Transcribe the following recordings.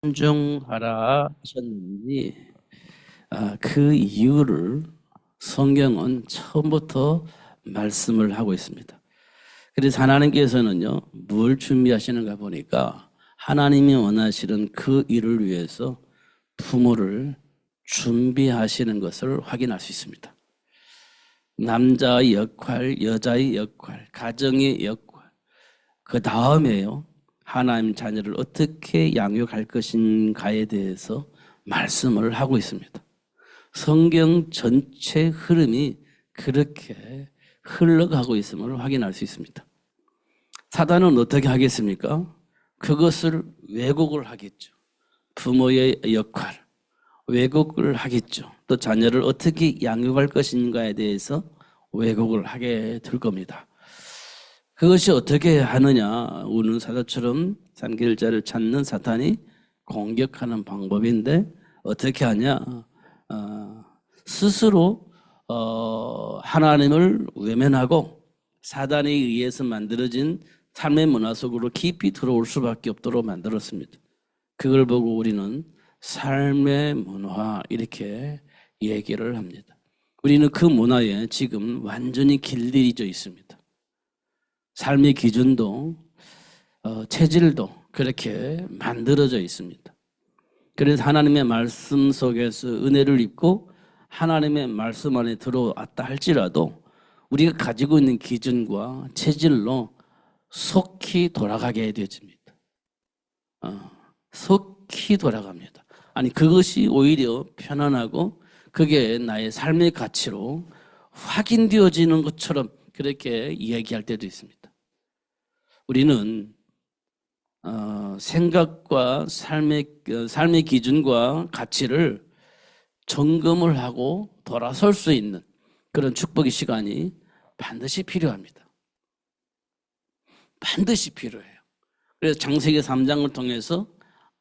순종하라 하셨는지 그 이유를 성경은 처음부터 말씀을 하고 있습니다. 그래서 하나님께서는요, 뭘 준비하시는가 보니까 하나님이 원하시는 그 일을 위해서 부모를 준비하시는 것을 확인할 수 있습니다. 남자의 역할, 여자의 역할, 가정의 역할, 그 다음에요, 하나님 자녀를 어떻게 양육할 것인가에 대해서 말씀을 하고 있습니다. 성경 전체 흐름이 그렇게 흘러가고 있음을 확인할 수 있습니다. 사단은 어떻게 하겠습니까? 그것을 왜곡을 하겠죠. 부모의 역할, 왜곡을 하겠죠. 또 자녀를 어떻게 양육할 것인가에 대해서 왜곡을 하게 될 겁니다. 그것이 어떻게 하느냐? 우는 사자처럼 삼킬 자를 찾는 사탄이 공격하는 방법인데 어떻게 하냐? 스스로 하나님을 외면하고 사단에 의해서 만들어진 삶의 문화 속으로 깊이 들어올 수밖에 없도록 만들었습니다. 그걸 보고 우리는 삶의 문화 이렇게 얘기를 합니다. 우리는 그 문화에 지금 완전히 길들여져 있습니다. 삶의 기준도 체질도 그렇게 만들어져 있습니다. 그래서 하나님의 말씀 속에서 은혜를 입고 하나님의 말씀 안에 들어왔다 할지라도 우리가 가지고 있는 기준과 체질로 속히 돌아가게 되어집니다. 속히 돌아갑니다. 아니 그것이 오히려 편안하고 그게 나의 삶의 가치로 확인되어지는 것처럼 그렇게 이야기할 때도 있습니다. 우리는 생각과 삶의 기준과 가치를 점검을 하고 돌아설 수 있는 그런 축복의 시간이 반드시 필요합니다. 반드시 필요해요. 그래서 창세기 3장을 통해서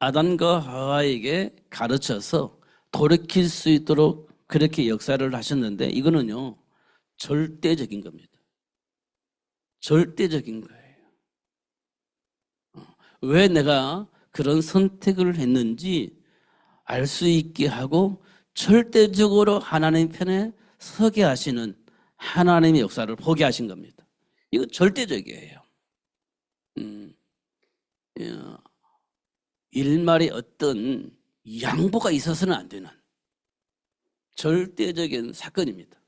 아담과 하와에게 가르쳐서 돌이킬 수 있도록 그렇게 역사를 하셨는데 이거는요 절대적인 겁니다. 절대적인 거예요. 왜 내가 그런 선택을 했는지 알 수 있게 하고 절대적으로 하나님 편에 서게 하시는 하나님의 역사를 보게 하신 겁니다. 이거 절대적이에요. 일말의 어떤 양보가 있어서는 안 되는 절대적인 사건입니다.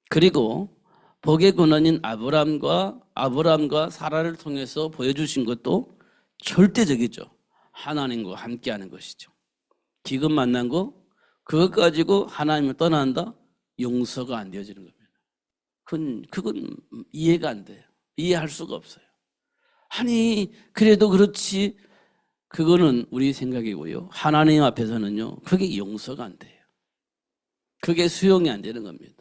그리고 복의 근원인 아브라함과 사라를 통해서 보여주신 것도 절대적이죠. 하나님과 함께하는 것이죠. 지금 만난 거 그것 가지고 하나님을 떠난다? 용서가 안 되어지는 겁니다. 그건 이해가 안 돼요. 이해할 수가 없어요. 아니 그래도 그렇지 그거는 우리 생각이고요. 하나님 앞에서는요. 그게 용서가 안 돼요. 그게 수용이 안 되는 겁니다.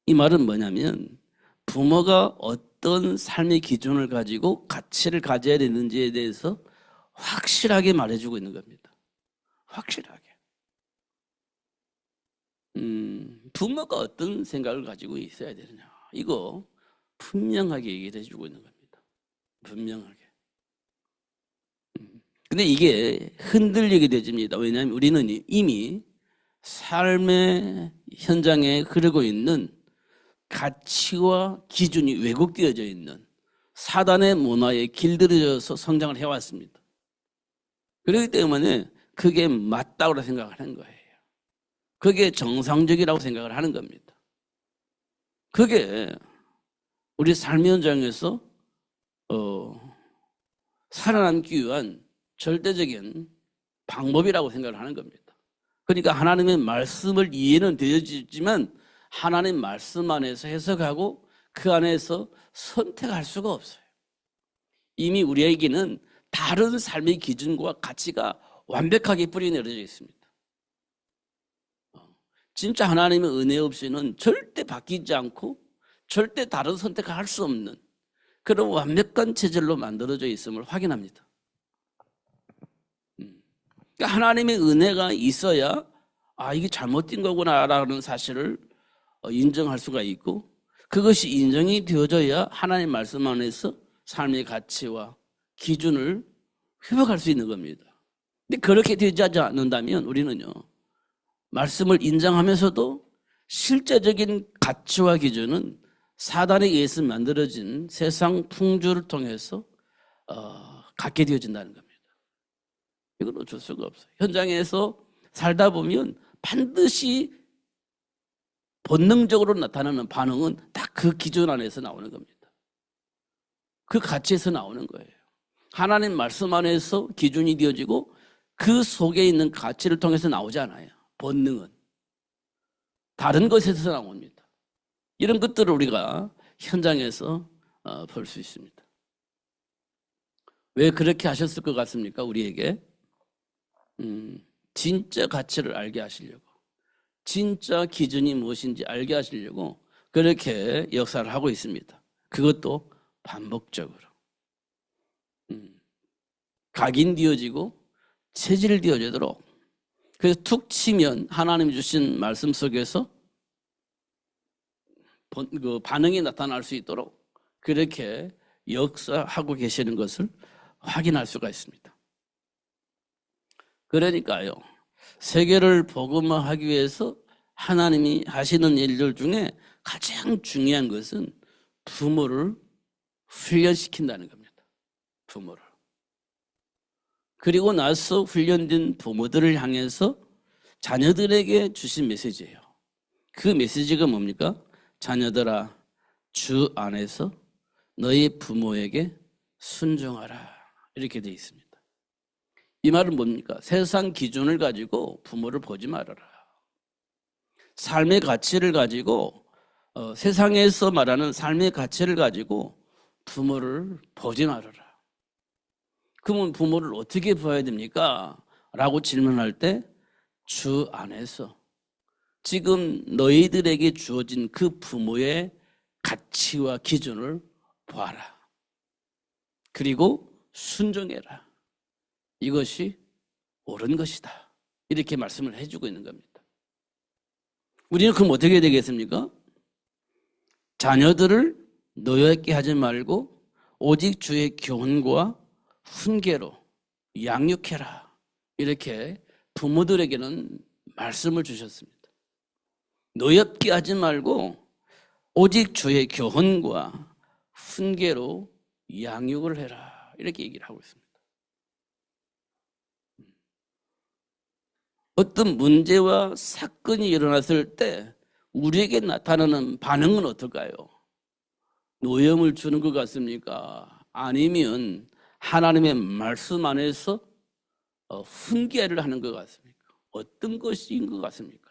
이 말은 뭐냐면 부모가 어떤 삶의 기준을 가지고 가치를 가져야 되는지에 대해서 확실하게 말해주고 있는 겁니다. 확실하게. 부모가 어떤 생각을 가지고 있어야 되느냐. 이거 분명하게 얘기를 해주고 있는 겁니다. 분명하게. 근데 이게 흔들리게 되집니다. 왜냐하면 우리는 이미 삶의 현장에 흐르고 있는 가치와 기준이 왜곡되어져 있는 사단의 문화에 길들여져서 성장을 해왔습니다. 그렇기 때문에 그게 맞다고 생각하는 거예요. 그게 정상적이라고 생각을 하는 겁니다. 그게 우리 삶의 현장에서 살아남기 위한 절대적인 방법이라고 생각을 하는 겁니다. 그러니까 하나님의 말씀을 이해는 되어지지만 하나님 말씀 안에서 해석하고 그 안에서 선택할 수가 없어요. 이미 우리에게는 다른 삶의 기준과 가치가 완벽하게 뿌리내려져 있습니다. 진짜 하나님의 은혜 없이는 절대 바뀌지 않고 절대 다른 선택을 할 수 없는 그런 완벽한 체질로 만들어져 있음을 확인합니다. 그러니까 하나님의 은혜가 있어야 이게 잘못된 거구나라는 사실을 인정할 수가 있고 그것이 인정이 되어져야 하나님 말씀 안에서 삶의 가치와 기준을 회복할 수 있는 겁니다. 근데 그렇게 되지 않는다면 우리는요, 말씀을 인정하면서도 실제적인 가치와 기준은 사단에 의해서 만들어진 세상 풍조를 통해서 갖게 되어진다는 겁니다. 이건 어쩔 수가 없어요. 현장에서 살다 보면 반드시 본능적으로 나타나는 반응은 딱 그 기준 안에서 나오는 겁니다. 그 가치에서 나오는 거예요. 하나님 말씀 안에서 기준이 되어지고 그 속에 있는 가치를 통해서 나오지 않아요. 본능은 다른 것에서 나옵니다. 이런 것들을 우리가 현장에서 볼 수 있습니다. 왜 그렇게 하셨을 것 같습니까? 우리에게 진짜 가치를 알게 하시려고, 진짜 기준이 무엇인지 알게 하시려고 그렇게 역사를 하고 있습니다. 그것도 반복적으로 각인되어지고 체질되어지도록, 그래서 툭 치면 하나님 주신 말씀 속에서 그 반응이 나타날 수 있도록 그렇게 역사하고 계시는 것을 확인할 수가 있습니다. 그러니까요, 세계를 복음화하기 위해서 하나님이 하시는 일들 중에 가장 중요한 것은 부모를 훈련시킨다는 겁니다. 부모를. 그리고 나서 훈련된 부모들을 향해서 자녀들에게 주신 메시지예요. 그 메시지가 뭡니까? 자녀들아, 주 안에서 너희 부모에게 순종하라. 이렇게 되어 있습니다. 이 말은 뭡니까? 세상 기준을 가지고 부모를 보지 말아라. 삶의 가치를 가지고 세상에서 말하는 삶의 가치를 가지고 부모를 보지 말아라. 그러면 부모를 어떻게 봐야 됩니까? 라고 질문할 때 주 안에서 지금 너희들에게 주어진 그 부모의 가치와 기준을 보아라. 그리고 순종해라. 이것이 옳은 것이다. 이렇게 말씀을 해주고 있는 겁니다. 우리는 그럼 어떻게 되겠습니까? 자녀들을 노엽게 하지 말고 오직 주의 교훈과 훈계로 양육해라. 이렇게 부모들에게는 말씀을 주셨습니다. 노엽게 하지 말고 오직 주의 교훈과 훈계로 양육을 해라. 이렇게 얘기를 하고 있습니다. 어떤 문제와 사건이 일어났을 때 우리에게 나타나는 반응은 어떨까요? 노염을 주는 것 같습니까? 아니면 하나님의 말씀 안에서 훈계를 하는 것 같습니까? 어떤 것인 것 같습니까?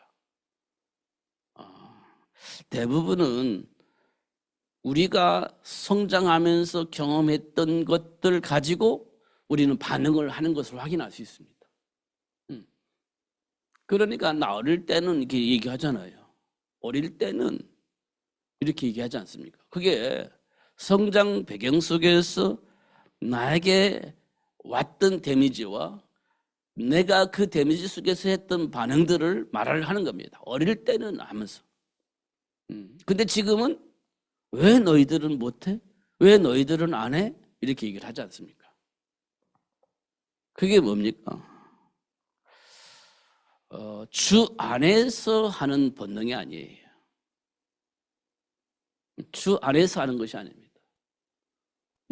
대부분은 우리가 성장하면서 경험했던 것들 가지고 우리는 반응을 하는 것을 확인할 수 있습니다. 그러니까 나 어릴 때는 이렇게 얘기하잖아요. 어릴 때는 이렇게 얘기하지 않습니까? 그게 성장 배경 속에서 나에게 왔던 데미지와 내가 그 데미지 속에서 했던 반응들을 말을 하는 겁니다. 어릴 때는 하면서. 근데 지금은 왜 너희들은 못해? 왜 너희들은 안 해? 이렇게 얘기를 하지 않습니까? 그게 뭡니까? 주 안에서 하는 본능이 아니에요. 주 안에서 하는 것이 아닙니다.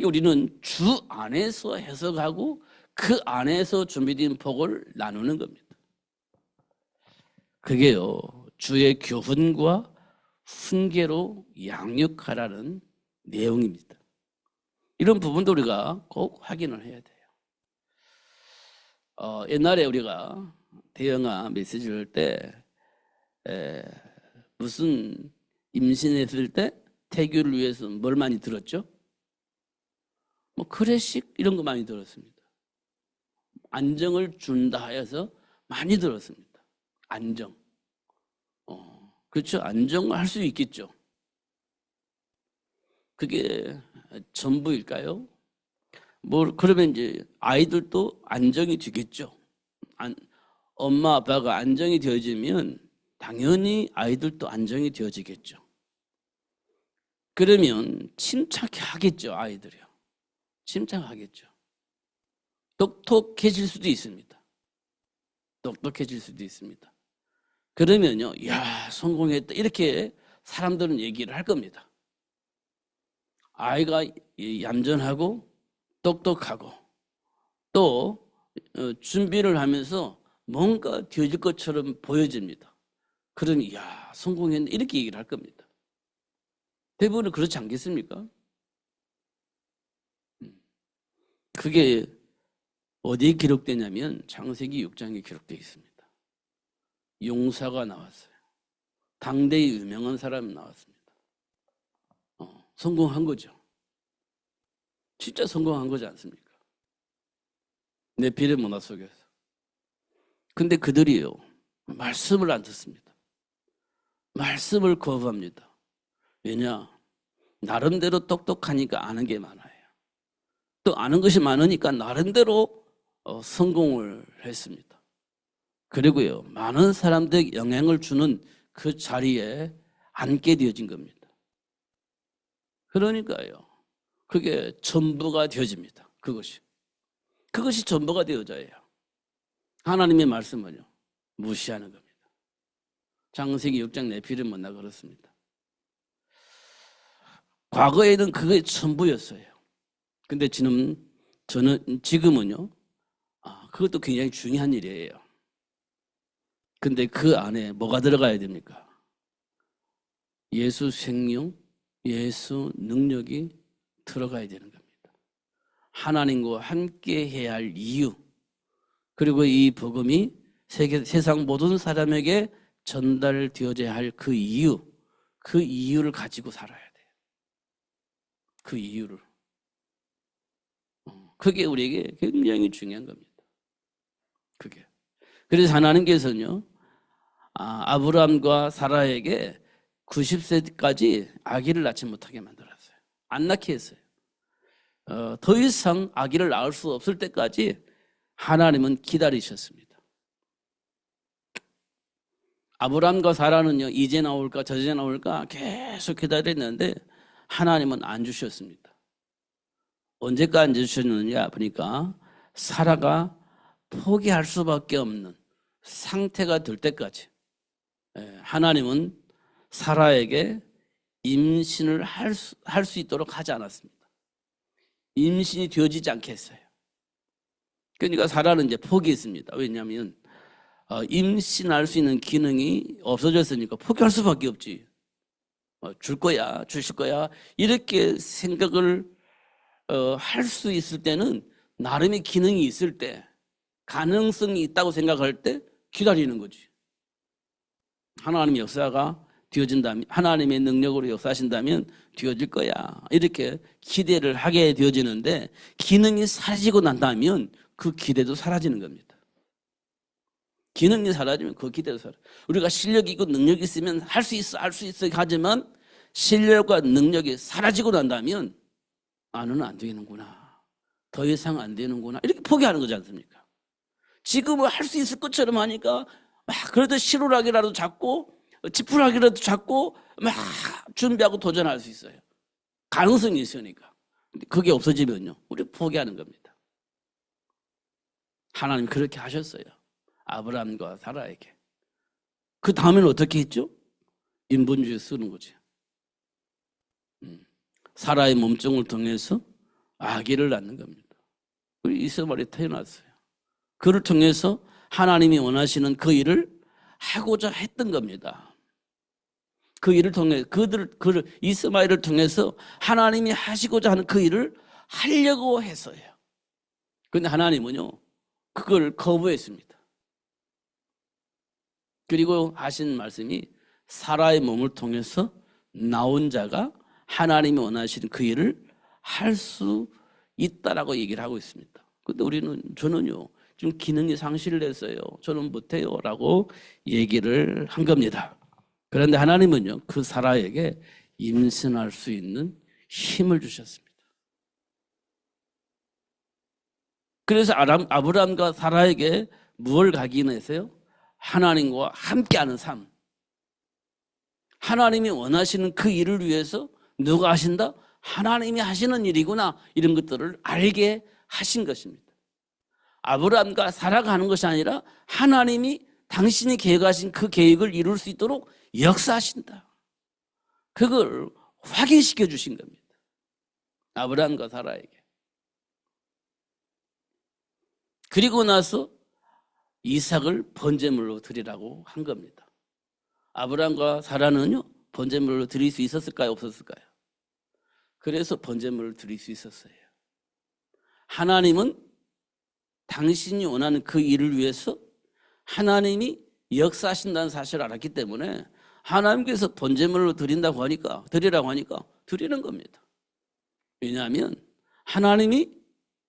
우리는 주 안에서 해석하고 그 안에서 준비된 복을 나누는 겁니다. 그게요, 주의 교훈과 훈계로 양육하라는 내용입니다. 이런 부분도 우리가 꼭 확인을 해야 돼요. 옛날에 우리가 대영아 메시지를 할 때 무슨 임신했을 때 태교를 위해서 뭘 많이 들었죠? 뭐 크래식 이런 거 많이 들었습니다. 안정을 준다 해서 많이 들었습니다. 안정. 그렇죠. 안정할 수 있겠죠. 그게 전부일까요? 그러면 이제 아이들도 안정이 되겠죠. 엄마 아빠가 안정이 되어지면 당연히 아이들도 안정이 되어지겠죠. 그러면 침착하겠죠. 아이들이요. 침착하겠죠. 똑똑해질 수도 있습니다. 똑똑해질 수도 있습니다. 그러면요, 야, 성공했다. 이렇게 사람들은 얘기를 할 겁니다. 아이가 얌전하고 똑똑하고 또 준비를 하면서 뭔가 되어질 것처럼 보여집니다. 그러면 야, 성공했네. 이렇게 얘기를 할 겁니다. 대부분은 그렇지 않겠습니까? 그게 어디에 기록되냐면 창세기 6장에 기록되어 있습니다. 용사가 나왔어요. 당대의 유명한 사람이 나왔습니다. 성공한 거죠. 진짜 성공한 거지 않습니까? 네피lim 문화 속에서. 근데 그들이요, 말씀을 안 듣습니다. 말씀을 거부합니다. 왜냐? 나름대로 똑똑하니까 아는 게 많아요. 또 아는 것이 많으니까 나름대로 성공을 했습니다. 그리고요, 많은 사람들에게 영향을 주는 그 자리에 앉게 되어진 겁니다. 그러니까요, 그게 전부가 되어집니다. 그것이 전부가 되어져요. 하나님의 말씀은요, 무시하는 겁니다. 창세기 6장 네피림 문화 그렇습니다. 과거에는 그게 전부였어요. 근데 지금은요, 그것도 굉장히 중요한 일이에요. 근데 그 안에 뭐가 들어가야 됩니까? 예수 생명, 예수 능력이 들어가야 되는 겁니다. 하나님과 함께 해야 할 이유, 그리고 이 복음이 세상 모든 사람에게 전달되어져야 할 그 이유를 가지고 살아야 돼요. 그 이유를. 그게 우리에게 굉장히 중요한 겁니다. 그게. 그래서 하나님께서는요, 아브라함과 사라에게 90세까지 아기를 낳지 못하게 만들었어요. 안 낳게 했어요. 더 이상 아기를 낳을 수 없을 때까지 하나님은 기다리셨습니다. 아브라함과 사라는요, 이제 나올까 저제 나올까 계속 기다렸는데 하나님은 안 주셨습니다. 언제까지 안 주셨느냐 보니까 사라가 포기할 수밖에 없는 상태가 될 때까지 하나님은 사라에게 임신을 할 수 있도록 하지 않았습니다. 임신이 되어지지 않게 했어요. 그러니까 사라는 이제 포기했습니다. 왜냐하면 임신할 수 있는 기능이 없어졌으니까 포기할 수밖에 없지. 주실 거야 이렇게 생각을 할 수 있을 때는 나름의 기능이 있을 때, 가능성이 있다고 생각할 때 기다리는 거지. 하나님의 역사가 되어진다면, 하나님의 능력으로 역사하신다면 되어질 거야 이렇게 기대를 하게 되어지는데, 기능이 사라지고 난다면 그 기대도 사라지는 겁니다. 기능이 사라지면 그 기대도 사라져. 우리가 실력이 있고 능력이 있으면 할 수 있어 하지만 실력과 능력이 사라지고 난다면 나는 안 되는구나, 더 이상 안 되는구나 이렇게 포기하는 거지 않습니까? 지금은 할 수 있을 것처럼 하니까 막 그래도 실오락이라도 잡고 지푸라기라도 잡고 막 준비하고 도전할 수 있어요. 가능성이 있으니까. 그게 없어지면요, 우리 포기하는 겁니다. 하나님 그렇게 하셨어요. 아브라함과 사라에게. 그 다음에는 어떻게 했죠? 인본주의 쓰는 거지. 사라의 몸종을 통해서 아기를 낳는 겁니다. 이스마엘이 태어났어요. 그를 통해서 하나님이 원하시는 그 일을 하고자 했던 겁니다. 그 일을 통해 이스마엘을 통해서 하나님이 하시고자 하는 그 일을 하려고 했어요. 그런데 하나님은요, 그걸 거부했습니다. 그리고 하신 말씀이 사라의 몸을 통해서 나온 자가 하나님이 원하시는 그 일을 할 수 있다라고 얘기를 하고 있습니다. 그런데 저는요, 좀 기능이 상실됐어요. 저는 못해요 라고 얘기를 한 겁니다. 그런데 하나님은요, 그 사라에게 임신할 수 있는 힘을 주셨습니다. 그래서 아브라함과 사라에게 무엇을 각인했어요? 하나님과 함께하는 삶. 하나님이 원하시는 그 일을 위해서 누가 하신다? 하나님이 하시는 일이구나, 이런 것들을 알게 하신 것입니다. 아브라함과 사라가 하는 것이 아니라 하나님이 당신이 계획하신 그 계획을 이룰 수 있도록 역사하신다. 그걸 확인시켜 주신 겁니다. 아브라함과 사라에게. 그리고 나서 이삭을 번제물로 드리라고 한 겁니다. 아브라함과 사라는요, 번제물로 드릴 수 있었을까요? 없었을까요? 그래서 번제물을 드릴 수 있었어요. 하나님은 당신이 원하는 그 일을 위해서 하나님이 역사하신다는 사실을 알았기 때문에 하나님께서 번제물로 드리라고 하니까 드리는 겁니다. 왜냐하면 하나님이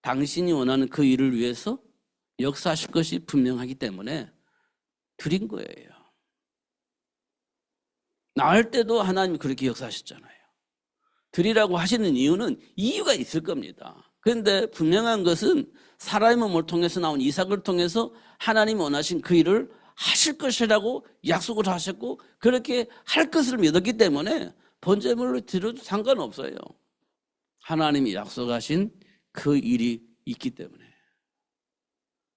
당신이 원하는 그 일을 위해서 역사하실 것이 분명하기 때문에 드린 거예요. 낳을 때도 하나님이 그렇게 역사하셨잖아요. 드리라고 하시는 이유는 이유가 있을 겁니다. 그런데 분명한 것은 사라의 몸을 통해서 나온 이삭을 통해서 하나님이 원하신 그 일을 하실 것이라고 약속을 하셨고 그렇게 할 것을 믿었기 때문에 번제물로 드려도 상관없어요. 하나님이 약속하신 그 일이 있기 때문에.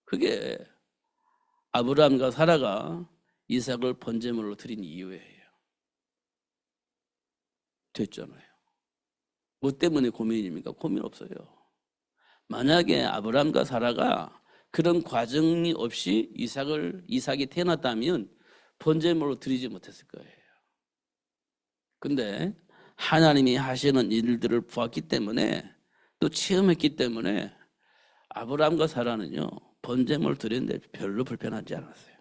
그게 아브라함과 사라가 이삭을 번제물로 드린 이유예요. 됐잖아요. 뭐 때문에 고민입니까? 고민 없어요. 만약에 아브라함과 사라가 그런 과정이 없이 이삭이 태어났다면 번제물로 드리지 못했을 거예요. 근데 하나님이 하시는 일들을 보았기 때문에 또 체험했기 때문에 아브라함과 사라는요, 번제물을 드리는데 별로 불편하지 않았어요.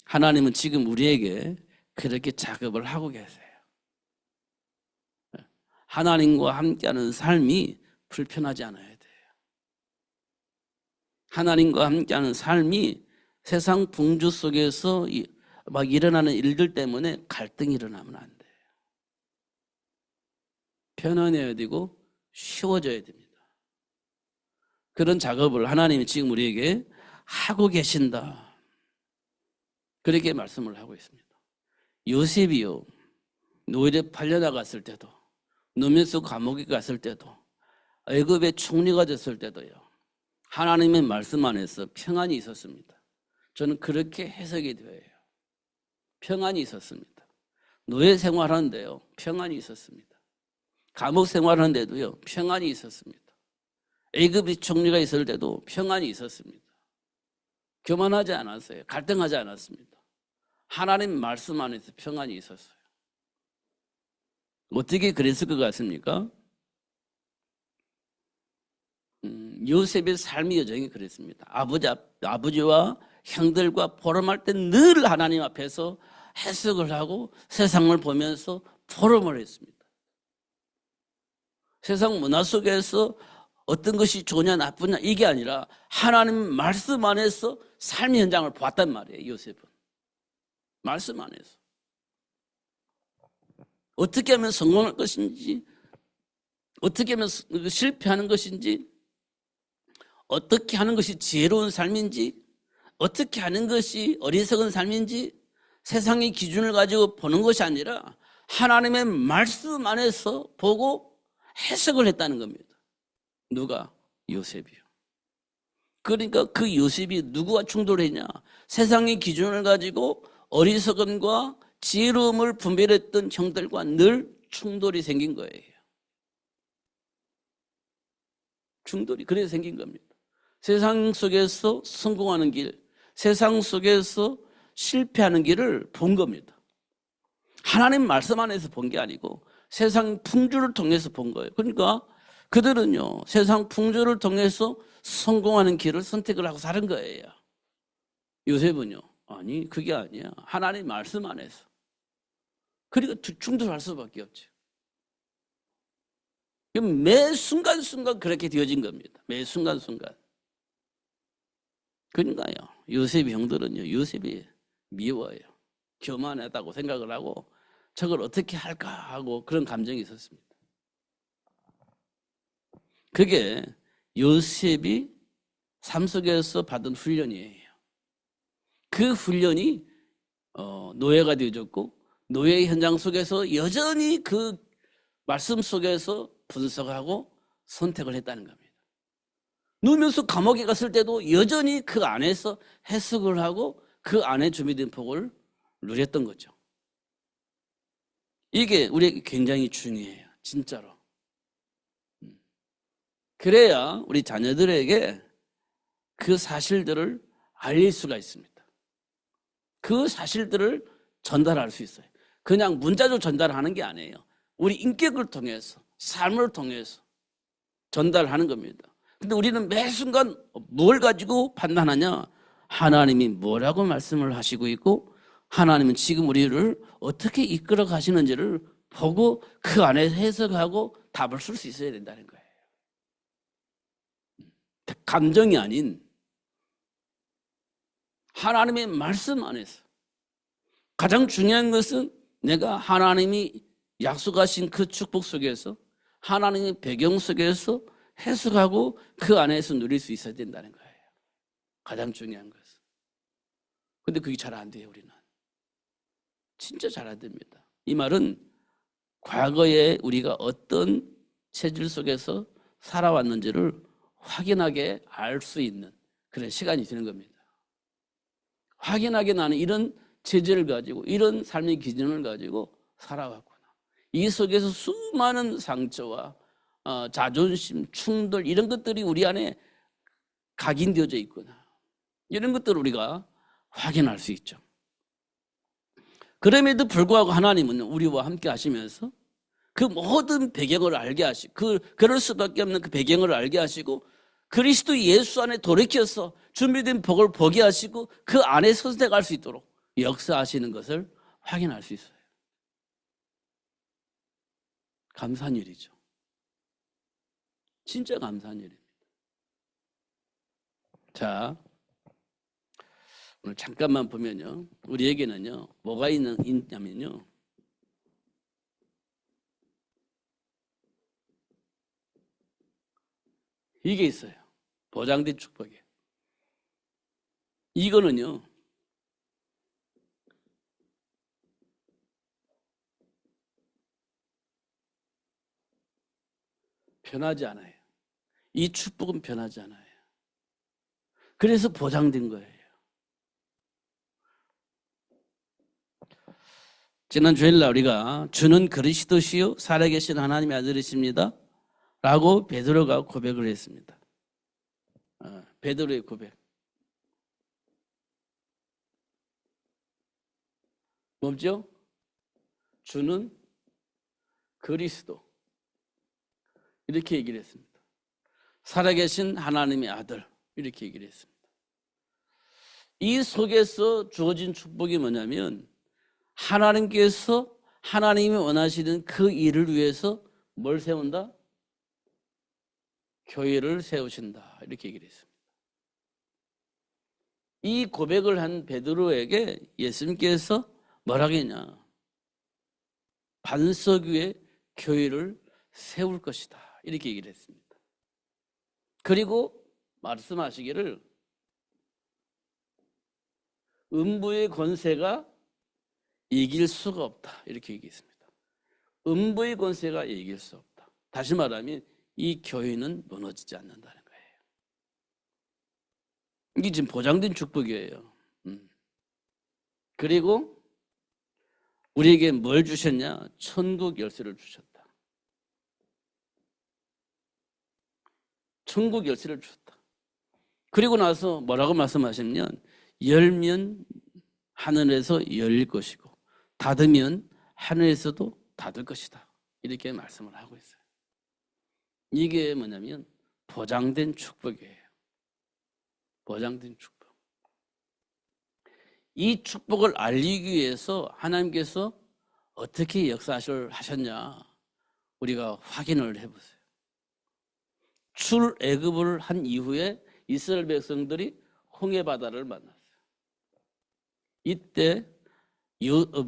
하나님은 지금 우리에게 그렇게 작업을 하고 계세요. 하나님과 함께하는 삶이 불편하지 않아야 돼요. 하나님과 함께하는 삶이 세상 풍조 속에서 막 일어나는 일들 때문에 갈등이 일어나면 안 돼요. 편안해야 되고 쉬워져야 됩니다. 그런 작업을 하나님이 지금 우리에게 하고 계신다. 그렇게 말씀을 하고 있습니다. 요셉이요, 노예에 팔려나갔을 때도, 노면서 감옥에 갔을 때도, 애굽의 총리가 됐을 때도요, 하나님의 말씀 안에서 평안이 있었습니다. 저는 그렇게 해석이 돼요. 평안이 있었습니다. 노예 생활하는데요, 평안이 있었습니다. 감옥 생활하는데도요, 평안이 있었습니다. 애굽의 총리가 있을 때도 평안이 있었습니다. 교만하지 않았어요. 갈등하지 않았습니다. 하나님 말씀 안에서 평안이 있었어요. 어떻게 그랬을 것 같습니까? 요셉의 삶의 여정이 그랬습니다. 아버지와 형들과 포럼할 때 늘 하나님 앞에서 해석을 하고 세상을 보면서 포럼을 했습니다. 세상 문화 속에서 어떤 것이 좋냐 나쁘냐 이게 아니라 하나님 말씀 안에서 삶의 현장을 봤단 말이에요. 요셉은 말씀 안에서 어떻게 하면 성공할 것인지, 어떻게 하면 실패하는 것인지, 어떻게 하는 것이 지혜로운 삶인지, 어떻게 하는 것이 어리석은 삶인지 세상의 기준을 가지고 보는 것이 아니라 하나님의 말씀 안에서 보고 해석을 했다는 겁니다. 누가? 요셉이요. 그러니까 그 요셉이 누구와 충돌했냐? 세상의 기준을 가지고 어리석음과 지혜로움을 분별했던 형들과 늘 충돌이 생긴 거예요. 충돌이 그래서 생긴 겁니다. 세상 속에서 성공하는 길, 세상 속에서 실패하는 길을 본 겁니다. 하나님 말씀 안에서 본 게 아니고 세상 풍조를 통해서 본 거예요. 그러니까 그들은요, 세상 풍조를 통해서 성공하는 길을 선택을 하고 사는 거예요. 요셉은요, 아니 그게 아니야. 하나님 말씀 안에서. 그러니까 충돌할 수밖에 없죠. 매 순간순간 그렇게 되어진 겁니다. 매 순간순간. 그러니까요, 요셉의 형들은요, 요셉이 미워요. 교만하다고 생각을 하고 저걸 어떻게 할까 하고 그런 감정이 있었습니다. 그게 요셉이 삶 속에서 받은 훈련이에요. 그 훈련이 노예가 되어졌고 노예 현장 속에서 여전히 그 말씀 속에서 분석하고 선택을 했다는 겁니다. 누우면서 감옥에 갔을 때도 여전히 그 안에서 해석을 하고 그 안에 준비된 복을 누렸던 거죠. 이게 우리에게 굉장히 중요해요. 진짜로. 그래야 우리 자녀들에게 그 사실들을 알릴 수가 있습니다. 그 사실들을 전달할 수 있어요. 그냥 문자로 전달하는 게 아니에요. 우리 인격을 통해서, 삶을 통해서 전달하는 겁니다. 근데 우리는 매 순간 뭘 가지고 판단하냐? 하나님이 뭐라고 말씀을 하시고 있고 하나님은 지금 우리를 어떻게 이끌어 가시는지를 보고 그 안에 해석하고 답을 쓸 수 있어야 된다는 거예요. 감정이 아닌 하나님의 말씀 안에서. 가장 중요한 것은 내가 하나님이 약속하신 그 축복 속에서 하나님의 배경 속에서 해석하고 그 안에서 누릴 수 있어야 된다는 거예요. 가장 중요한 것은. 근데 그게 잘 안 돼요, 우리는. 진짜 잘 안 됩니다. 이 말은 과거에 우리가 어떤 체질 속에서 살아왔는지를 확인하게 알 수 있는 그런 시간이 되는 겁니다. 확인하게 나는 이런 체질을 가지고 이런 삶의 기준을 가지고 살아왔구나. 이 속에서 수많은 상처와 자존심, 충돌 이런 것들이 우리 안에 각인되어져 있구나. 이런 것들을 우리가 확인할 수 있죠. 그럼에도 불구하고 하나님은 우리와 함께 하시면서 그 모든 배경을 알게 하시고 그럴 수밖에 없는 그 배경을 알게 하시고 그리스도 예수 안에 돌이켜서 준비된 복을 보게 하시고 그 안에 선택할 수 있도록 역사하시는 것을 확인할 수 있어요. 감사한 일이죠. 진짜 감사한 일입니다. 자, 오늘 잠깐만 보면요. 우리에게는요. 뭐가 있냐면요. 이게 있어요. 보장된 축복이에요. 이거는요. 변하지 않아요. 이 축복은 변하지 않아요. 그래서 보장된 거예요. 지난 주일날 우리가 주는 그리스도시요 살아계신 하나님의 아들이십니다 라고 베드로가 고백을 했습니다. 베드로의 고백. 뭐죠? 주는 그리스도. 이렇게 얘기를 했습니다. 살아계신 하나님의 아들. 이렇게 얘기를 했습니다. 이 속에서 주어진 축복이 뭐냐면 하나님께서 하나님이 원하시는 그 일을 위해서 뭘 세운다? 교회를 세우신다. 이렇게 얘기를 했습니다. 이 고백을 한 베드로에게 예수님께서 뭐라고 했냐? 반석 위에 교회를 세울 것이다. 이렇게 얘기를 했습니다. 그리고 말씀하시기를 음부의 권세가 이길 수가 없다. 이렇게 얘기했습니다. 음부의 권세가 이길 수 없다. 다시 말하면 이 교회는 무너지지 않는다는 거예요. 이게 지금 보장된 축복이에요. 그리고 우리에게 뭘 주셨냐? 천국 열쇠를 주셨다. 천국 열쇠를 주셨다. 그리고 나서 뭐라고 말씀하시면 열면 하늘에서 열릴 것이고 닫으면 하늘에서도 닫을 것이다. 이렇게 말씀을 하고 있어요. 이게 뭐냐면 보장된 축복이에요. 보장된 축복. 이 축복을 알리기 위해서 하나님께서 어떻게 역사하셨냐 우리가 확인을 해보세요. 출애굽을 한 이후에 이스라엘 백성들이 홍해바다를 만났어요. 이때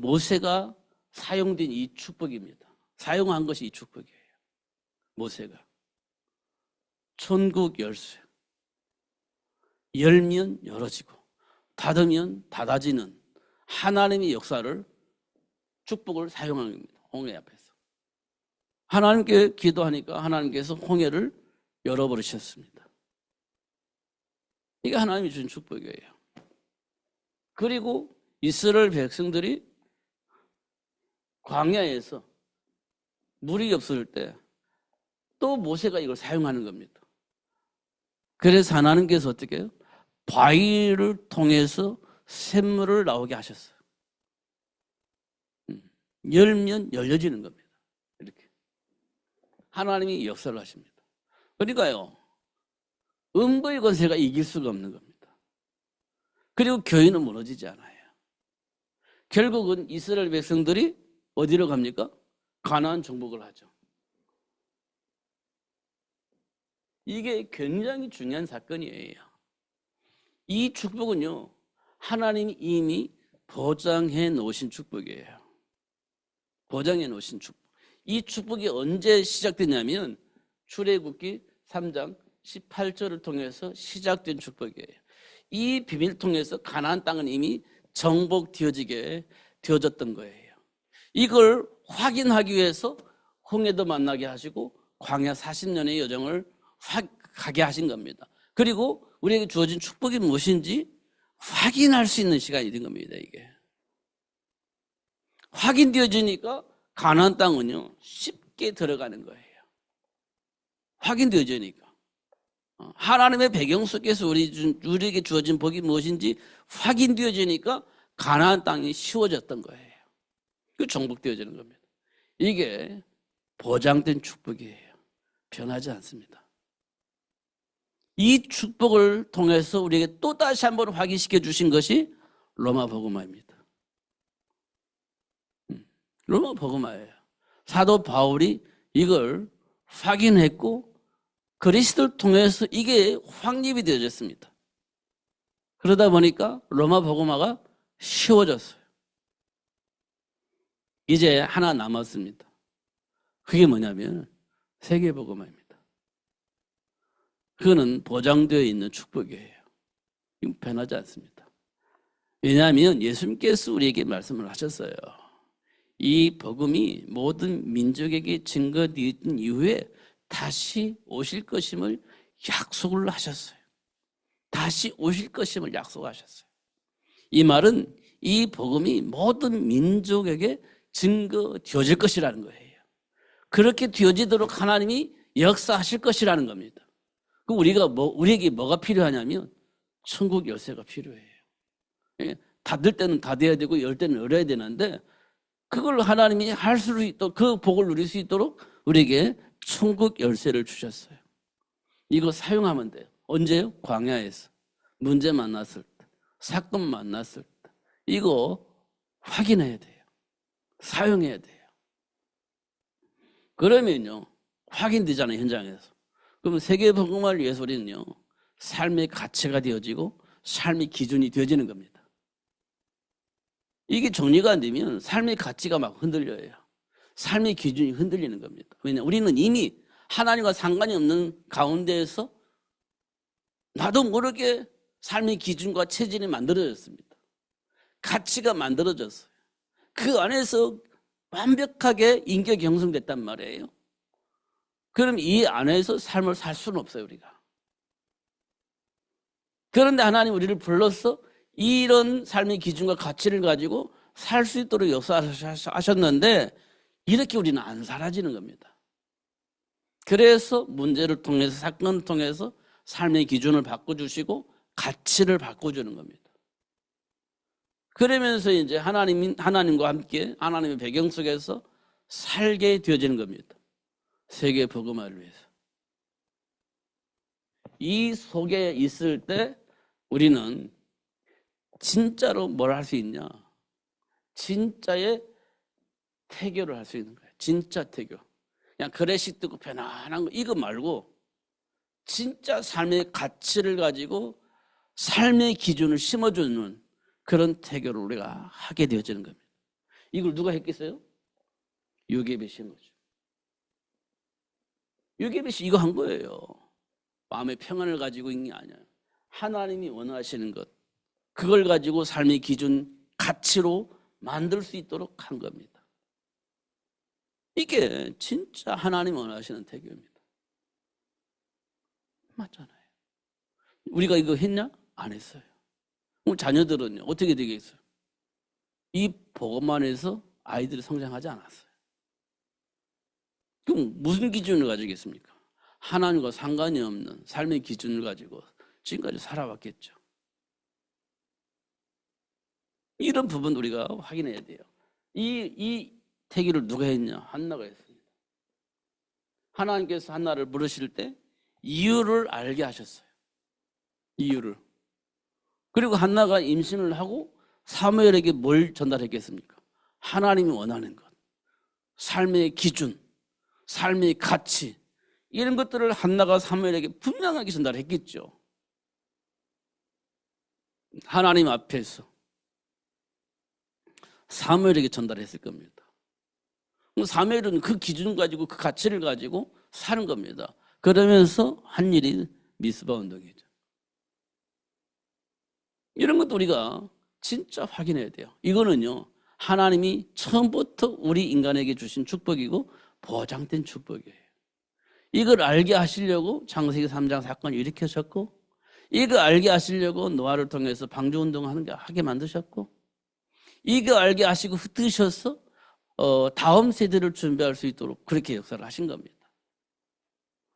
모세가 사용된 이 축복입니다. 사용한 것이 이 축복이에요. 모세가 천국 열쇠 열면 열어지고 닫으면 닫아지는 하나님의 역사를 축복을 사용한 겁니다. 홍해 앞에서 하나님께 기도하니까 하나님께서 홍해를 열어버리셨습니다. 이게 하나님이 주신 축복이에요. 그리고 이스라엘 백성들이 광야에서 물이 없을 때 또 모세가 이걸 사용하는 겁니다. 그래서 하나님께서 어떻게 해요? 바위를 통해서 샘물을 나오게 하셨어요. 열면 열려지는 겁니다. 이렇게 하나님이 역사를 하십니다. 그러니까요, 음부의 권세가 이길 수가 없는 겁니다. 그리고 교회는 무너지지 않아요. 결국은 이스라엘 백성들이 어디로 갑니까? 가나안 정복을 하죠. 이게 굉장히 중요한 사건이에요. 이 축복은요, 하나님이 이미 보장해 놓으신 축복이에요. 보장해 놓으신 축복. 이 축복이 언제 시작되냐면 출애굽기 3장 18절을 통해서 시작된 축복이에요. 이 비밀을 통해서 가나안 땅은 이미 정복되어지게 되어졌던 거예요. 이걸 확인하기 위해서 홍해도 만나게 하시고 광야 40년의 여정을 가게 하신 겁니다. 그리고 우리에게 주어진 축복이 무엇인지 확인할 수 있는 시간이 된 겁니다. 이게 확인되어지니까 가나안 땅은요 쉽게 들어가는 거예요. 확인되어지니까 하나님의 배경 속에서 우리에게 주어진 복이 무엇인지 확인되어지니까 가나안 땅이 쉬워졌던 거예요. 그 정복되어지는 겁니다. 이게 보장된 축복이에요. 변하지 않습니다. 이 축복을 통해서 우리에게 또 다시 한번 확인시켜 주신 것이 로마 복음화입니다. 로마 복음화예요. 사도 바울이 이걸 확인했고 그리스도를 통해서 이게 확립이 되어졌습니다. 그러다 보니까 로마 복음화가 쉬워졌어요. 이제 하나 남았습니다. 그게 뭐냐면 세계 복음화입니다. 그거는 보장되어 있는 축복이에요. 이건 변하지 않습니다. 왜냐하면 예수님께서 우리에게 말씀을 하셨어요. 이 복음이 모든 민족에게 증거되었던 이후에 다시 오실 것임을 약속을 하셨어요. 다시 오실 것임을 약속하셨어요. 이 말은 이 복음이 모든 민족에게 증거되어질 것이라는 거예요. 그렇게 되어지도록 하나님이 역사하실 것이라는 겁니다. 우리에게 뭐가 필요하냐면 천국 열쇠가 필요해요. 닫을 때는 닫아야 되고 열 때는 열어야 되는데 그걸 하나님이 할 수 있도록 그 복을 누릴 수 있도록 우리에게 천국 열쇠를 주셨어요. 이거 사용하면 돼요. 언제요? 광야에서 문제 만났을 때, 사건 만났을 때 이거 확인해야 돼요. 사용해야 돼요. 그러면요 확인되잖아요. 현장에서. 그러면 세계복음화를 위해서 우리는요 삶의 가치가 되어지고 삶의 기준이 되어지는 겁니다. 이게 정리가 안 되면 삶의 가치가 막 흔들려요. 삶의 기준이 흔들리는 겁니다. 왜냐하면 우리는 이미 하나님과 상관이 없는 가운데에서 나도 모르게 삶의 기준과 체질이 만들어졌습니다. 가치가 만들어졌어요. 그 안에서 완벽하게 인격이 형성됐단 말이에요. 그럼 이 안에서 삶을 살 수는 없어요, 우리가. 그런데 하나님 우리를 불러서 이런 삶의 기준과 가치를 가지고 살 수 있도록 역사하셨는데 이렇게 우리는 안 사라지는 겁니다. 그래서 문제를 통해서 사건을 통해서 삶의 기준을 바꿔주시고 가치를 바꿔주는 겁니다. 그러면서 이제 하나님과 함께 하나님의 배경 속에서 살게 되어지는 겁니다. 세계 복음화를 위해서. 이 속에 있을 때 우리는 진짜로 뭘 할 수 있냐? 진짜의 태교를 할 수 있는 거예요. 진짜 태교. 그냥 그래식 듣고 편안한 거 이거 말고 진짜 삶의 가치를 가지고 삶의 기준을 심어주는 그런 태교를 우리가 하게 되어지는 겁니다. 이걸 누가 했겠어요? 요셉이 신 거죠. 요셉이 이거 한 거예요. 마음의 평안을 가지고 있는 게 아니에요. 하나님이 원하시는 것, 그걸 가지고 삶의 기준, 가치로 만들 수 있도록 한 겁니다. 이게 진짜 하나님 원하시는 태교입니다. 맞잖아요. 우리가 이거 했냐? 안 했어요. 그럼 자녀들은요, 어떻게 되겠어요? 이 복음만 해서 아이들이 성장하지 않았어요. 그럼 무슨 기준을 가지겠습니까? 하나님과 상관이 없는 삶의 기준을 가지고 지금까지 살아왔겠죠. 이런 부분 우리가 확인해야 돼요. 이 태기를 누가 했냐? 한나가 했습니다. 하나님께서 한나를 부르실 때 이유를 알게 하셨어요. 이유를. 그리고 한나가 임신을 하고 사무엘에게 뭘 전달했겠습니까? 하나님이 원하는 것, 삶의 기준, 삶의 가치, 이런 것들을 한나가 사무엘에게 분명하게 전달했겠죠. 하나님 앞에서 사무엘에게 전달했을 겁니다. 사무엘은 그 기준 가지고 그 가치를 가지고 사는 겁니다. 그러면서 한 일이 미스바 운동이죠. 이런 것도 우리가 진짜 확인해야 돼요. 이거는요, 하나님이 처음부터 우리 인간에게 주신 축복이고 보장된 축복이에요. 이걸 알게 하시려고 창세기 3장 사건을 일으키셨고, 이거 알게 하시려고 노아를 통해서 방주운동을 하게 만드셨고, 이거 알게 하시고 흩으셔서 다음 세대를 준비할 수 있도록 그렇게 역사를 하신 겁니다.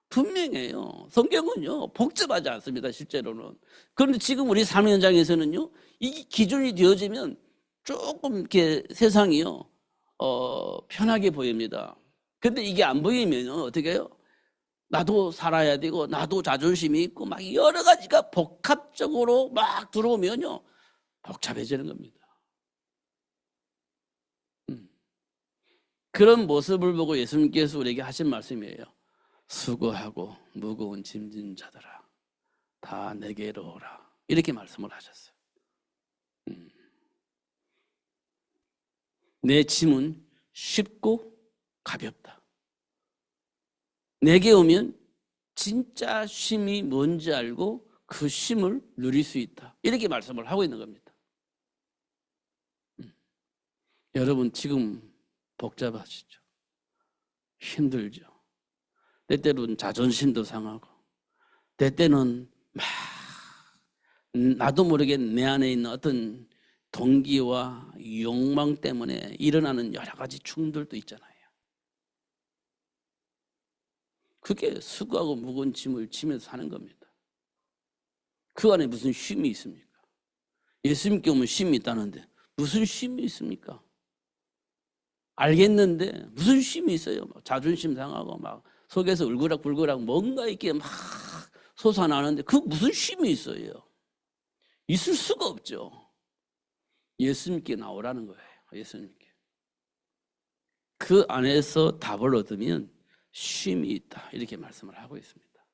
분명해요. 성경은요, 복잡하지 않습니다, 실제로는. 그런데 지금 우리 삶 현장에서는요, 이 기준이 되어지면 조금 이렇게 세상이요, 편하게 보입니다. 근데 이게 안 보이면요, 어떻게 해요? 나도 살아야 되고, 나도 자존심이 있고, 막 여러 가지가 복합적으로 막 들어오면요, 복잡해지는 겁니다. 그런 모습을 보고 예수님께서 우리에게 하신 말씀이에요. 수고하고 무거운 짐진 자들아, 다 내게로 오라. 이렇게 말씀을 하셨어요. 내 짐은 쉽고 가볍다. 내게 오면 진짜 쉼이 뭔지 알고 그 쉼을 누릴 수 있다. 이렇게 말씀을 하고 있는 겁니다. 여러분 지금 복잡하시죠? 힘들죠? 때때로는 자존심도 상하고, 때때는 막 나도 모르게 내 안에 있는 어떤 동기와 욕망 때문에 일어나는 여러 가지 충돌도 있잖아요. 그게 수고하고 무거운 짐을 지면서 사는 겁니다. 그 안에 무슨 쉼이 있습니까? 예수님께 오면 쉼이 있다는데 무슨 쉼이 있습니까? 알겠는데 무슨 쉼이 있어요? 막 자존심 상하고 막 속에서 울그락불그락 뭔가 이렇게 막 솟아나는데 그 무슨 쉼이 있어요? 있을 수가 없죠. 예수님께 나오라는 거예요. 예수님께. 그 안에서 답을 얻으면 쉼이 있다. 이렇게 말씀을 하고 있습니다.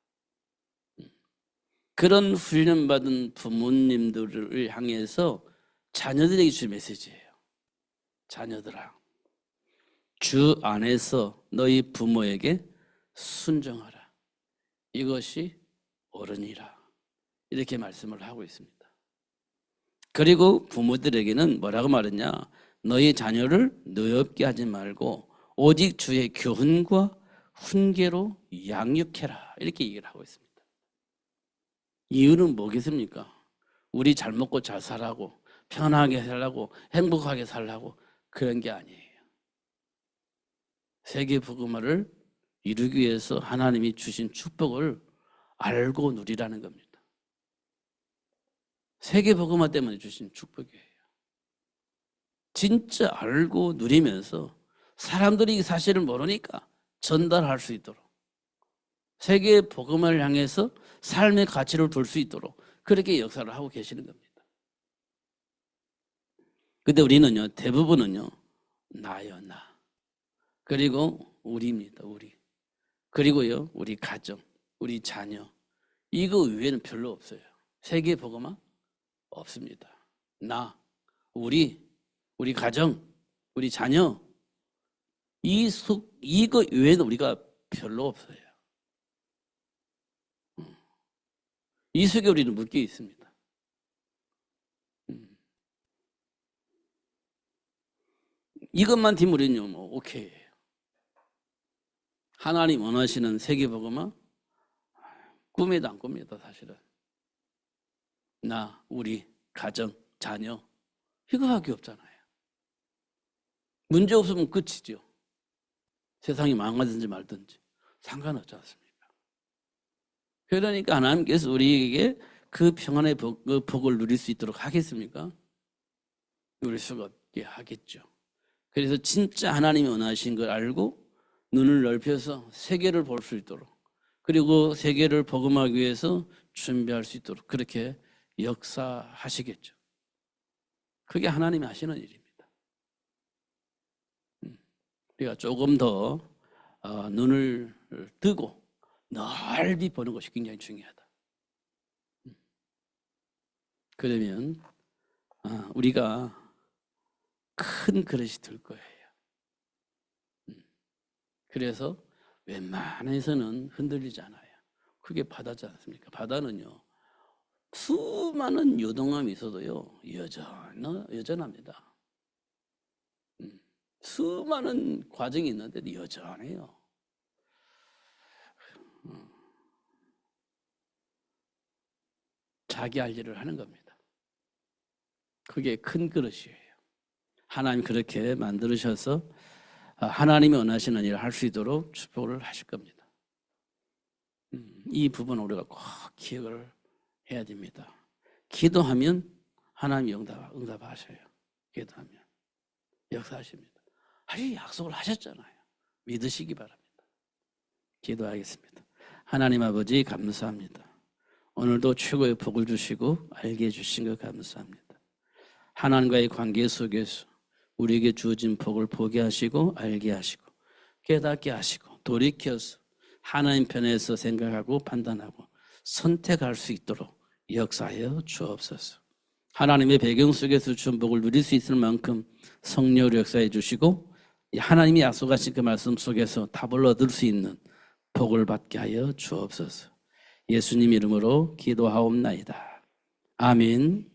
그런 훈련받은 부모님들을 향해서 자녀들에게 주신 메시지예요. 자녀들아, 주 안에서 너희 부모에게 순종하라. 이것이 옳으니라. 이렇게 말씀을 하고 있습니다. 그리고 부모들에게는 뭐라고 말했냐? 너희 자녀를 노엽게 하지 말고 오직 주의 교훈과 훈계로 양육해라. 이렇게 얘기를 하고 있습니다. 이유는 뭐겠습니까? 우리 잘 먹고 잘 살라고, 편하게 살라고, 행복하게 살라고 그런 게 아니에요. 세계 복음화를 이루기 위해서 하나님이 주신 축복을 알고 누리라는 겁니다. 세계 복음화 때문에 주신 축복이에요. 진짜 알고 누리면서 사람들이 이 사실을 모르니까 전달할 수 있도록, 세계 복음화를 향해서 삶의 가치를 둘 수 있도록 그렇게 역사를 하고 계시는 겁니다. 근데 우리는요, 대부분은요, 나요, 나. 그리고 우리입니다, 우리. 그리고요, 우리 가정, 우리 자녀. 이거 외에는 별로 없어요. 세계 복음화 없습니다. 나, 우리 가정, 우리 자녀. 이거 외에는 우리가 별로 없어요. 이 속에 우리는 묶여 있습니다. 이것만 뒤무리면 뭐 오케이. 하나님 원하시는 세계복음은 꿈에도 안 꿉니다, 사실은. 나, 우리, 가정, 자녀 이거밖에 없잖아요. 문제 없으면 끝이죠. 세상이 망하든지 말든지 상관없지 않습니까? 그러니까 하나님께서 우리에게 그 평안의 복을 누릴 수 있도록 하겠습니까? 누릴 수가 없게 하겠죠. 그래서 진짜 하나님이 원하신 걸 알고 눈을 넓혀서 세계를 볼 수 있도록, 그리고 세계를 복음하기 위해서 준비할 수 있도록 그렇게 역사하시겠죠. 그게 하나님이 하시는 일입니다. 우리가 조금 더 눈을 뜨고 넓이 보는 것이 굉장히 중요하다. 그러면 우리가 큰 그릇이 될 거예요. 그래서 웬만해서는 흔들리지 않아요. 그게 바다지 않습니까? 바다는요, 수많은 요동함이 있어도요, 여전합니다. 수많은 과정이 있는데도 여전해요. 자기 할 일을 하는 겁니다. 그게 큰 그릇이에요. 하나님 그렇게 만들으셔서 하나님이 원하시는 일을 할 수 있도록 축복을 하실 겁니다. 이 부분을 우리가 꼭 기억을 해야 됩니다. 기도하면 하나님이 응답하셔요. 기도하면 역사하십니다. 사실 약속을 하셨잖아요. 믿으시기 바랍니다. 기도하겠습니다. 하나님 아버지 감사합니다. 오늘도 최고의 복을 주시고 알게 해주신 것 감사합니다. 하나님과의 관계 속에서 우리에게 주어진 복을 보게 하시고 알게 하시고 깨닫게 하시고 돌이켜서 하나님 편에서 생각하고 판단하고 선택할 수 있도록 역사하여 주옵소서. 하나님의 배경 속에서 주신 복을 누릴 수 있을 만큼 성령으로 역사해 주시고 하나님이 약속하신 그 말씀 속에서 답을 얻을 수 있는 복을 받게 하여 주옵소서. 예수님 이름으로 기도하옵나이다. 아멘.